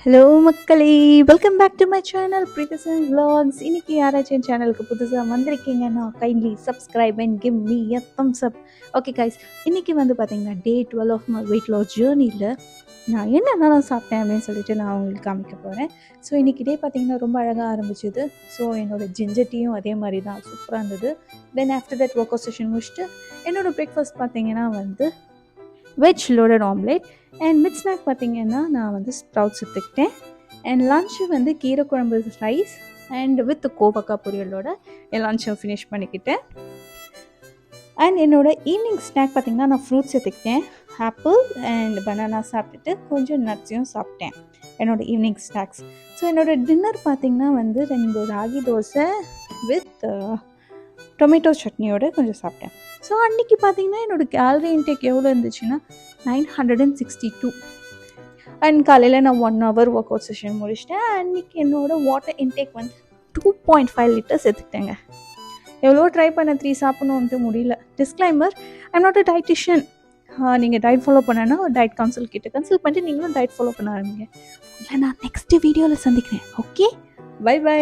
Hello மக்களே! Welcome back to my channel Preethisan vlogs. இன்னைக்கு யாராச்சும் என் சேனலுக்கு புதுசா வந்திருக்கீங்கன்னா, kindly subscribe and give me a thumbs up. Okay guys, இன்னைக்கு வந்து பார்த்தீங்கன்னா, day 12 of my weight loss ஜர்னில நான் என்னென்னலாம் சாப்பிட்டேன் அப்படின்னு சொல்லிட்டு நான் உங்களுக்கு காமிக்க போறேன். ஸோ இன்னைக்கு டே பார்த்தீங்கன்னா, ரொம்ப அழகா ஆரம்பிச்சது. ஸோ என்னோட ஜிஞ்சர் டீயும் அதே மாரி தான் சூப்பரா இருந்தது. Then after that work out session முடிச்சுட்டு, என்னோட பிரேக்ஃபாஸ்ட் பார்த்தீங்கன்னா வந்து veg loaded omelette and mid snack பார்த்தீங்கன்னா நான் வந்து ஸ்ப்ரவுட்ஸ் எடுத்துக்கிட்டேன். அண்ட் லன்ச்சு வந்து கீரை குழம்பு ரைஸ் அண்ட் வித் கோவக்காய் பொரியலோட என் லன்ச்சை ஃபினிஷ் பண்ணிக்கிட்டேன். அண்ட் என்னோடய ஈவினிங் ஸ்நாக் பார்த்திங்கன்னா நான் ஃப்ரூட்ஸ் எடுத்துக்கிட்டேன். ஆப்பிள் அண்ட் பனானா சாப்பிட்டுட்டு கொஞ்சம் நட்ஸையும் சாப்பிட்டேன் என்னோடய ஈவினிங் ஸ்நாக்ஸ். ஸோ என்னோடய டின்னர் பார்த்திங்கன்னா வந்து 2 ராகி தோசை வித் டொமேட்டோ சட்னியோட கொஞ்சம் சாப்பிட்டேன். ஸோ அன்றைக்கி பார்த்திங்கன்னா என்னோடய கேலரி இன்டேக் எவ்வளோ இருந்துச்சுன்னா 962. அண்ட் காலையில் நான் 1 ஹவர் ஒர்க் அவுட் செஷன் முடிச்சிட்டேன். அன்றைக்கி என்னோடய வாட்டர் இன்டேக் வந்து 2.5 லிட்டர்ஸ் எடுத்துக்கிட்டேங்க. எவ்வளோ ட்ரை பண்ண 3 சாப்பிட்ணுன்ட்டு முடியல. Disclaimer, I'm not a dietitian. நீங்கள் டயட் ஃபாலோ பண்ணனா டயட் கன்சல்ட் கிட்ட கன்சல்ட் பண்ணிட்டு நீங்களும் டயட் ஃபாலோ பண்ண ஆரம்பிங்க. இல்லை, நான் நெக்ஸ்ட் வீடியோவில் சந்திக்கிறேன். Okay, bye by.